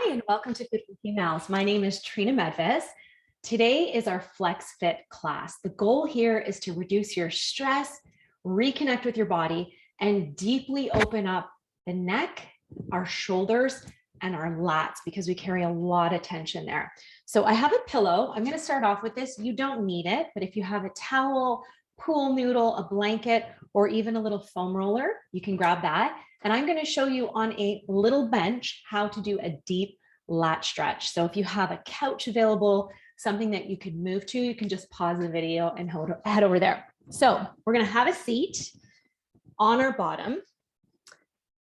Hi, and welcome to Fit for Females. My name is Trina Medvis. Today is our Flex Fit class. The goal here is to reduce your stress, reconnect with your body, and deeply open up the neck, our shoulders, and our lats because we carry a lot of tension there. So I have a pillow. I'm going to start off with this. You don't need it, but if you have a towel, pool noodle, a blanket, or even a little foam roller, you can grab that. And I'm going to show you on a little bench how to do a deep lat stretch. So if you have a couch available, something that you could move to, you can just pause the video and head over there. So we're going to have a seat on our bottom.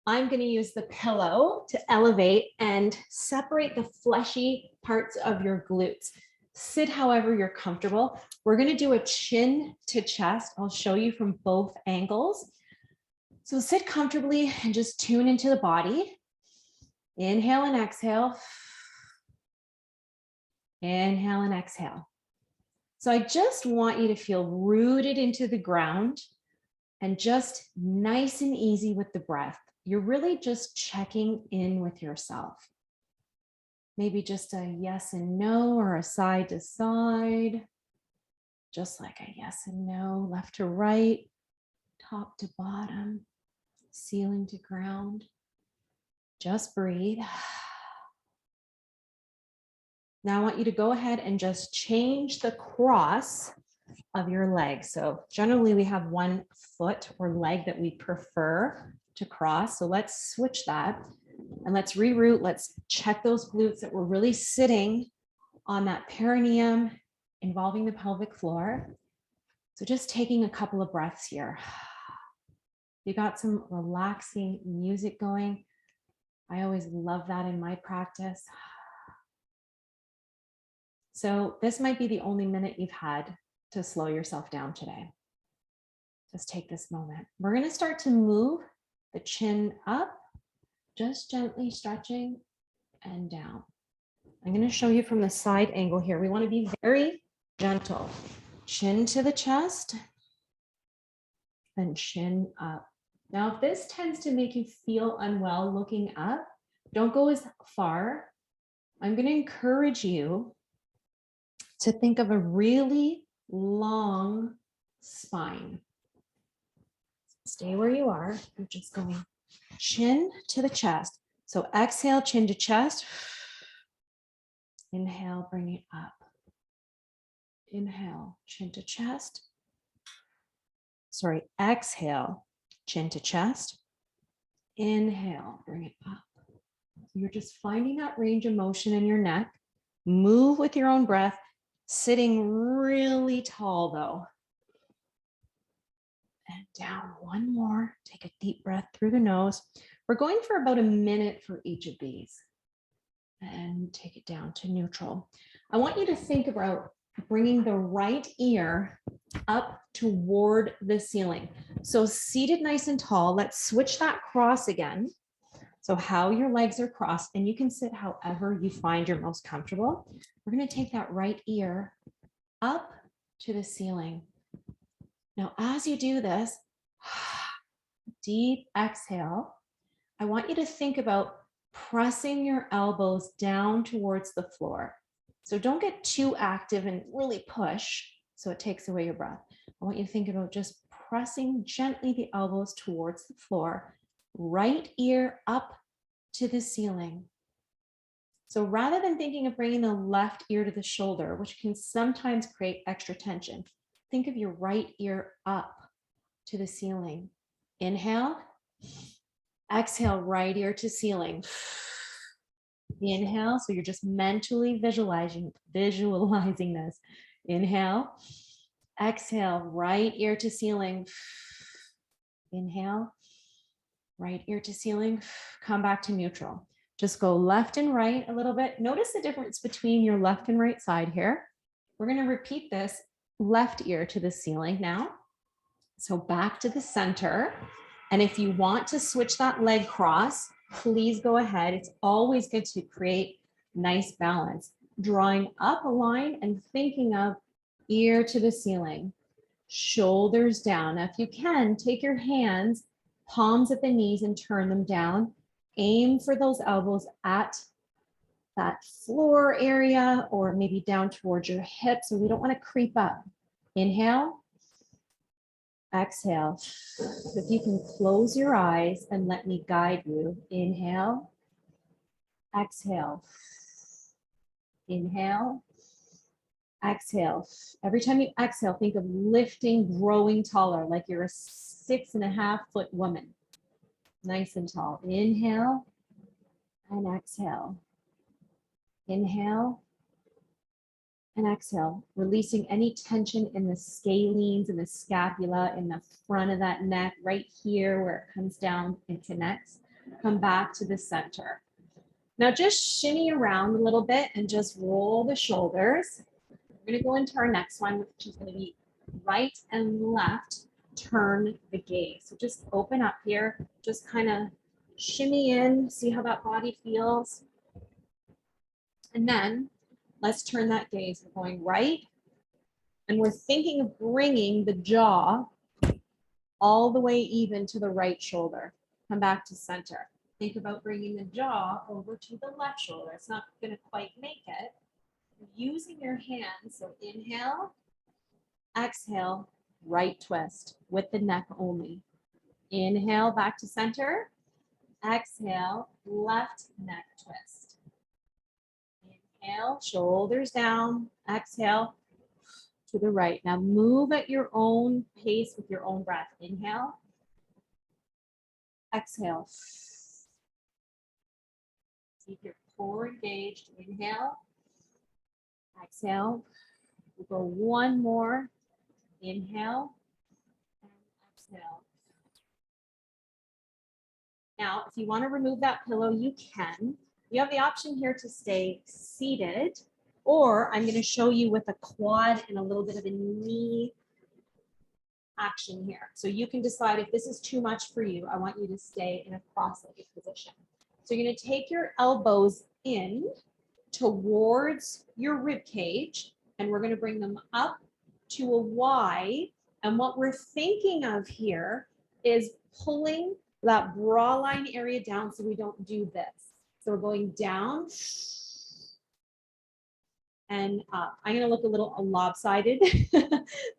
I'm going to use the pillow to elevate and separate the fleshy parts of your glutes. Sit however you're comfortable. We're going to do a chin to chest. I'll show you from both angles. So sit comfortably and just tune into the body. Inhale and exhale. Inhale and exhale. So I just want you to feel rooted into the ground and just nice and easy with the breath. You're really just checking in with yourself. Maybe just a yes and no or a side to side. Just like a yes and no, left to right, top to bottom, ceiling to ground. Just breathe. Now I want you to go ahead and just change the cross of your leg. So generally we have one foot or leg that we prefer to cross. So let's switch that and let's reroute. Let's check those glutes that were really sitting on that perineum involving the pelvic floor. So just taking a couple of breaths here. You got some relaxing music going. I always love that in my practice. So this might be the only minute you've had to slow yourself down today. Just take this moment. We're going to start to move the chin up, just gently stretching and down. I'm going to show you from the side angle here. We want to be very gentle. Chin to the chest, then chin up. Now, if this tends to make you feel unwell looking up, don't go as far. I'm going to encourage you to think of a really long spine. Stay where you are. You're just going chin to the chest. So exhale, chin to chest. Inhale, bring it up. Inhale, chin to chest. Sorry, exhale, chin to chest. Inhale, bring it up. You're just finding that range of motion in your neck. Move with your own breath, sitting really tall though. And down one more. Take a deep breath through the nose. We're going for about a minute for each of these. And take it down to neutral. I want you to think about bringing the right ear up toward the ceiling. So seated nice and tall, let's switch that cross again. So how your legs are crossed, and you can sit however you find you're most comfortable. We're going to take that right ear up to the ceiling. Now, as you do this, deep exhale. I want you to think about pressing your elbows down towards the floor. So don't get too active and really push so it takes away your breath. I want you to think about just pressing gently the elbows towards the floor, right ear up to the ceiling. So rather than thinking of bringing the left ear to the shoulder, which can sometimes create extra tension, think of your right ear up to the ceiling. Inhale, exhale, right ear to ceiling. Inhale, so you're just mentally visualizing this. Inhale, exhale, right ear to ceiling. Inhale, right ear to ceiling. Come back to neutral. Just go left and right a little bit. Notice the difference between your left and right side here. We're going to repeat this left ear to the ceiling now. So back to the center. And if you want to switch that leg cross, please go ahead. It's always good to create nice balance. Drawing up a line and thinking of ear to the ceiling, shoulders down. Now, if you can, take your hands, palms at the knees and turn them down. Aim for those elbows at that floor area or maybe down towards your hips. So we don't want to creep up. Inhale. Exhale. If you can close your eyes and let me guide you. Inhale. Exhale. Inhale. Exhale. Every time you exhale, think of lifting, growing taller, like you're a 6.5-foot woman. Nice and tall. Inhale and exhale. Inhale and exhale, releasing any tension in the scalenes, in the scapula, in the front of that neck, right here where it comes down and connects. Come back to the center. Now just shimmy around a little bit and just roll the shoulders. We're going to go into our next one, which is going to be right and left, turn the gaze. So just open up here, just kind of shimmy in, see how that body feels. And then let's turn that gaze. We're going right, and we're thinking of bringing the jaw all the way even to the right shoulder. Come back to center. Think about bringing the jaw over to the left shoulder. It's not going to quite make it. Using your hands, so inhale, exhale, right twist with the neck only. Inhale, back to center. Exhale, left neck twist. Inhale, shoulders down. Exhale to the right. Now move at your own pace with your own breath. Inhale. Exhale. Keep your core engaged. Inhale. Exhale. We'll go one more. Inhale and exhale. Now, if you want to remove that pillow, you can. You have the option here to stay seated, or I'm going to show you with a quad and a little bit of a knee action here. So you can decide if this is too much for you. I want you to stay in a cross-legged position. So you're going to take your elbows in towards your rib cage, and we're going to bring them up to a Y. And what we're thinking of here is pulling that bra line area down so we don't do this. So we're going down and up. I'm going to look a little lopsided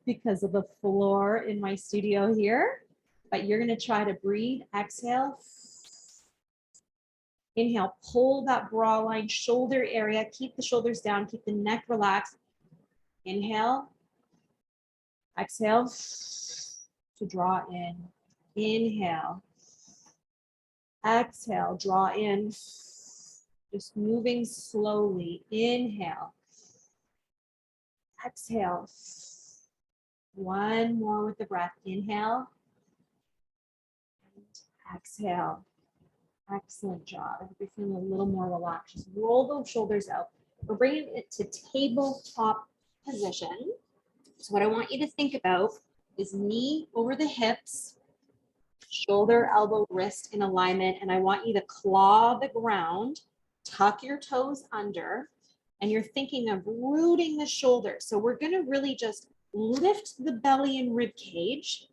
because of the floor in my studio here, but you're going to try to breathe. Exhale. Inhale, pull that bra line, shoulder area, keep the shoulders down, keep the neck relaxed. Inhale. Exhale to draw in. Inhale. Exhale, draw in. Just moving slowly. Inhale. Exhale. One more with the breath. Inhale. And exhale. Excellent job. I hope you're feeling a little more relaxed. Just roll those shoulders out. We're bringing it to tabletop position. So what I want you to think about is knee over the hips, shoulder, elbow, wrist in alignment. And I want you to claw the ground, tuck your toes under, and you're thinking of rooting the shoulders. So we're going to really just lift the belly and rib cage.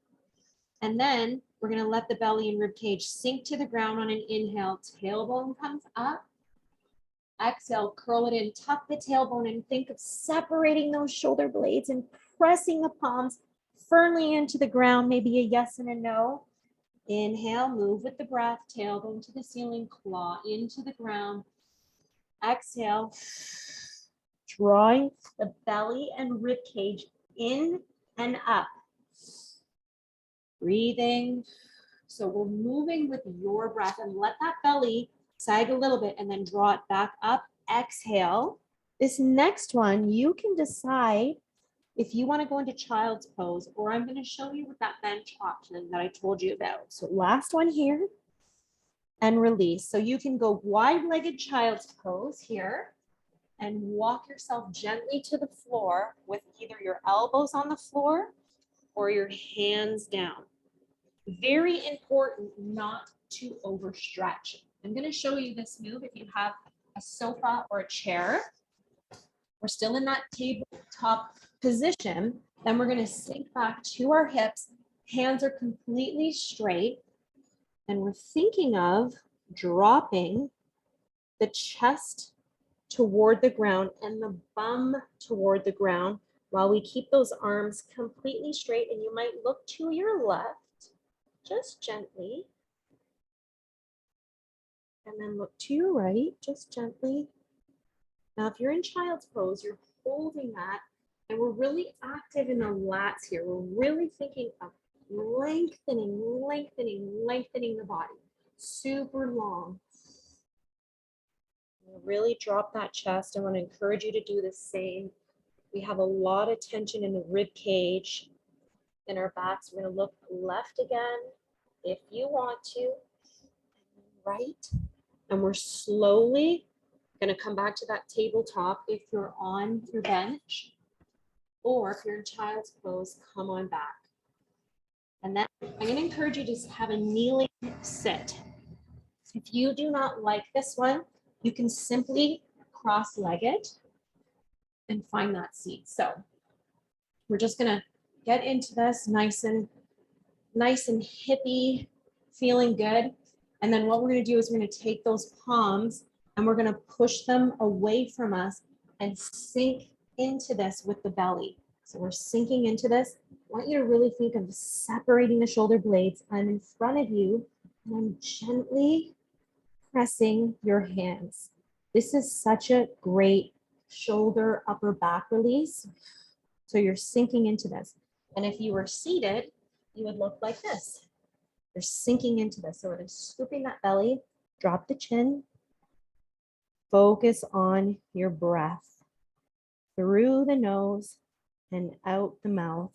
And then we're going to let the belly and rib cage sink to the ground on an inhale. Tailbone comes up. Exhale, curl it in, tuck the tailbone, and think of separating those shoulder blades and pressing the palms firmly into the ground, maybe a yes and a no. Inhale, move with the breath, tailbone to the ceiling, claw into the ground. Exhale, drawing the belly and rib cage in and up. Breathing. So we're moving with your breath, and let that belly sag a little bit and then draw it back up. Exhale. This next one, you can decide if you want to go into child's pose, or I'm going to show you with that bench option that I told you about. So last one here, and release. So you can go wide-legged child's pose here and walk yourself gently to the floor with either your elbows on the floor or your hands down. Very important not to overstretch. I'm going to show you this move if you have a sofa or a chair. We're still in that tabletop position. Then we're going to sink back to our hips. Hands are completely straight. And we're thinking of dropping the chest toward the ground and the bum toward the ground while we keep those arms completely straight. And you might look to your left, just gently. And then look to your right, just gently. Now, if you're in child's pose, you're holding that, and we're really active in the lats here. We're really thinking of lengthening, lengthening, lengthening the body. Super long. Really drop that chest. I want to encourage you to do the same. We have a lot of tension in the rib cage, in our backs. We're going to look left again if you want to, right. And we're slowly going to come back to that tabletop if you're on your bench, or if you're in child's pose, come on back. And then I'm going to encourage you to have a kneeling sit. If you do not like this one, you can simply cross-legged and find that seat. So we're just going to get into this nice and hippie, feeling good. And then what we're going to do is we're going to take those palms and we're going to push them away from us and sink into this with the belly. So we're sinking into this. I want you to really think of separating the shoulder blades. I'm in front of you and I'm gently pressing your hands. This is such a great shoulder upper back release. So you're sinking into this. And if you were seated, you would look like this. You're sinking into this. So we're just scooping that belly, drop the chin, focus on your breath through the nose and out the mouth.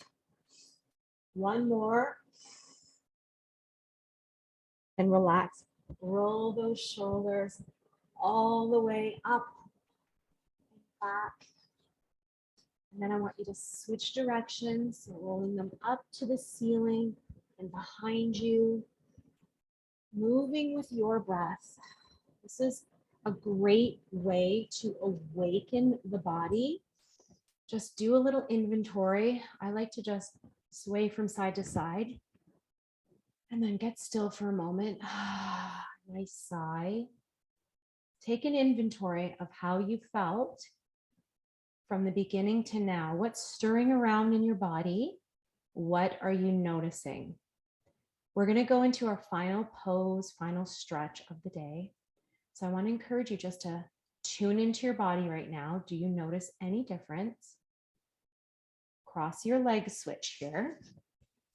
One more. And relax. Roll those shoulders all the way up and back. And then I want you to switch directions, so rolling them up to the ceiling and behind you, moving with your breath. This is a great way to awaken the body. Just do a little inventory. I like to just sway from side to side and then get still for a moment. Nice sigh. Take an inventory of how you felt from the beginning to now. What's stirring around in your body? What are you noticing? We're going to go into our final pose, final stretch of the day. So I want to encourage you just to tune into your body right now. Do you notice any difference? Cross your leg switch here.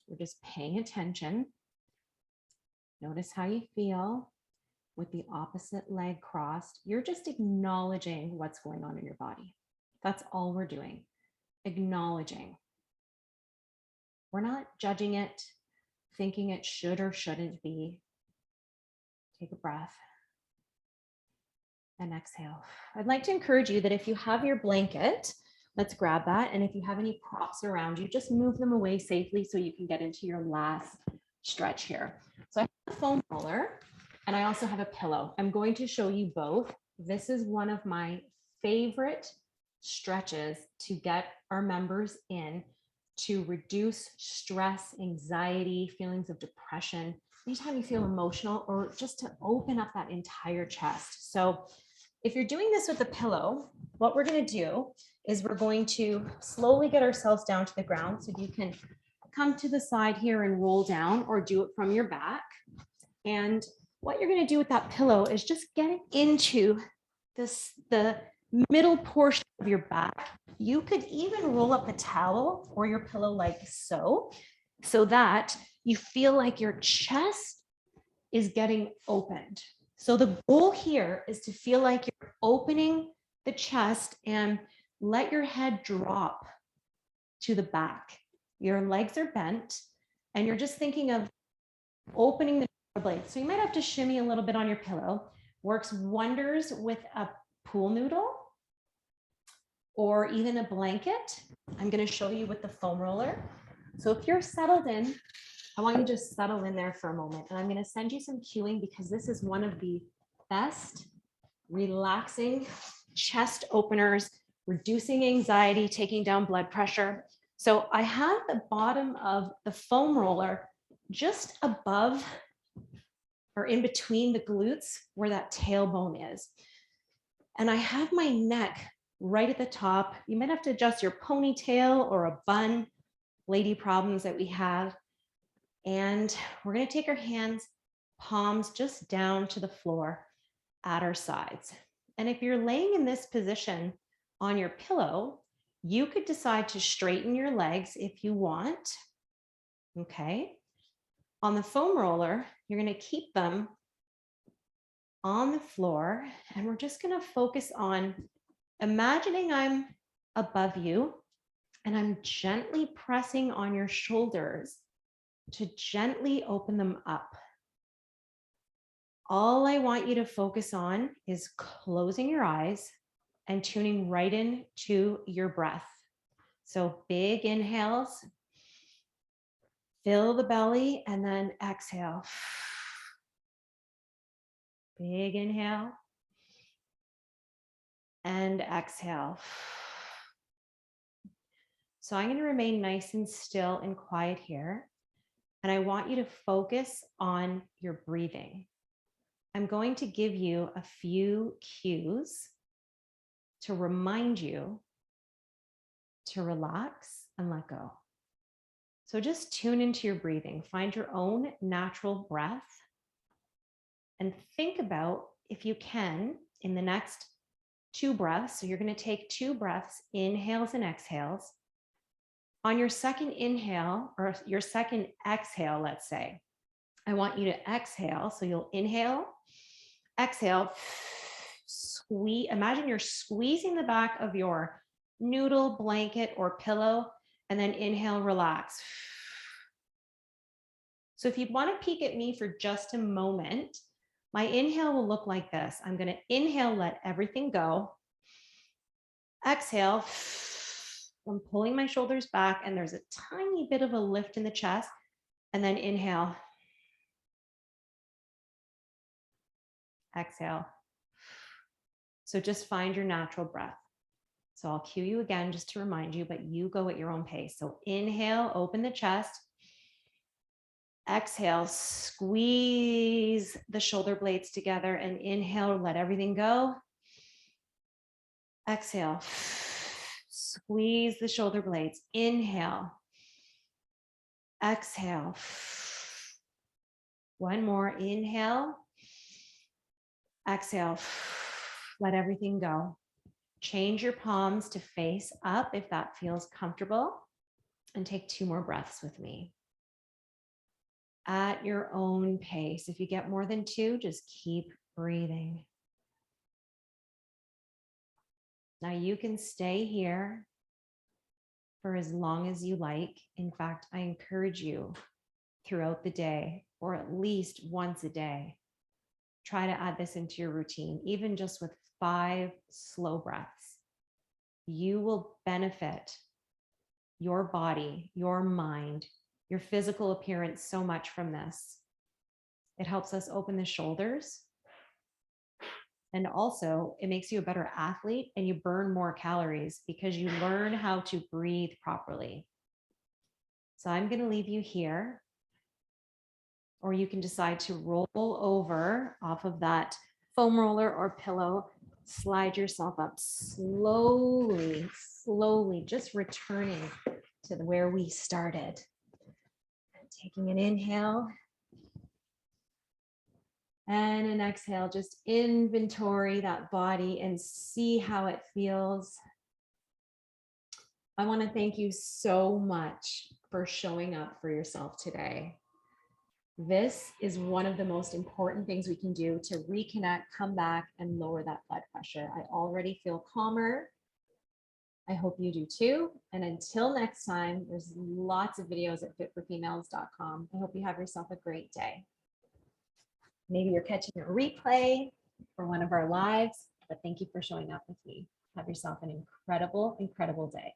We're just paying attention. Notice how you feel with the opposite leg crossed. You're just acknowledging what's going on in your body. That's all we're doing. Acknowledging. We're not judging it, thinking it should or shouldn't be. Take a breath and exhale. I'd like to encourage you that if you have your blanket, let's grab that. And if you have any props around you, just move them away safely so you can get into your last stretch here. So I have a foam roller and I also have a pillow. I'm going to show you both. This is one of my favorite stretches to get our members in to reduce stress, anxiety, feelings of depression, anytime you feel emotional, or just to open up that entire chest. So if you're doing this with a pillow, what we're going to do is we're going to slowly get ourselves down to the ground. So you can come to the side here and roll down or do it from your back. And what you're going to do with that pillow is just get into the middle portion of your back. You could even roll up a towel or your pillow like so that you feel like your chest is getting opened. So the goal here is to feel like you're opening the chest and let your head drop to the back. Your legs are bent and you're just thinking of opening the blade. So you might have to shimmy a little bit on your pillow. Works wonders with a pool noodle or even a blanket. I'm going to show you with the foam roller. So if you're settled in, I want you to just settle in there for a moment. And I'm going to send you some cueing because this is one of the best relaxing chest openers, reducing anxiety, taking down blood pressure. So I have the bottom of the foam roller just above or in between the glutes where that tailbone is. And I have my neck right at the top. You might have to adjust your ponytail or a bun, lady problems that we have. And we're going to take our hands, palms just down to the floor at our sides. And if you're laying in this position on your pillow, you could decide to straighten your legs if you want. Okay. On the foam roller, you're going to keep them on the floor, and we're just going to focus on imagining I'm above you and I'm gently pressing on your shoulders to gently open them up. All I want you to focus on is closing your eyes and tuning right in to your breath. So big inhales, fill the belly, and then exhale. Big inhale and exhale. So I'm going to remain nice and still and quiet here. And I want you to focus on your breathing. I'm going to give you a few cues to remind you to relax and let go. So just tune into your breathing. Find your own natural breath and think about, if you can, in the next 2 breaths. So you're going to take 2 breaths, inhales and exhales. On your second inhale or your second exhale, let's say, I want you to exhale. So you'll inhale, exhale, squeeze. Imagine you're squeezing the back of your noodle, blanket, or pillow, and then inhale, relax. So if you want to peek at me for just a moment, my inhale will look like this. I'm going to inhale, let everything go. Exhale, I'm pulling my shoulders back, and there's a tiny bit of a lift in the chest. And then inhale. Exhale. So just find your natural breath. So I'll cue you again just to remind you, but you go at your own pace. So inhale, open the chest. Exhale, squeeze the shoulder blades together, and inhale, let everything go. Exhale, squeeze the shoulder blades. Inhale. Exhale. One more. Inhale. Exhale. Let everything go. Change your palms to face up if that feels comfortable, and take 2 more breaths with me. At your own pace. If you get more than 2, just keep breathing. Now you can stay here for as long as you like. In fact, I encourage you throughout the day, or at least once a day, try to add this into your routine, even just with 5 slow breaths. You will benefit your body, your mind, your physical appearance so much from this. It helps us open the shoulders. And also it makes you a better athlete, and you burn more calories because you learn how to breathe properly. So I'm going to leave you here, or you can decide to roll over off of that foam roller or pillow, slide yourself up slowly, slowly, just returning to where we started. Taking an inhale and an exhale, just inventory that body and see how it feels. I want to thank you so much for showing up for yourself today. This is one of the most important things we can do to reconnect, come back, and lower that blood pressure. I already feel calmer. I hope you do too. And until next time, there's lots of videos at fitforfemales.com. I hope you have yourself a great day. Maybe you're catching a replay for one of our lives, but thank you for showing up with me. Have yourself an incredible, incredible day.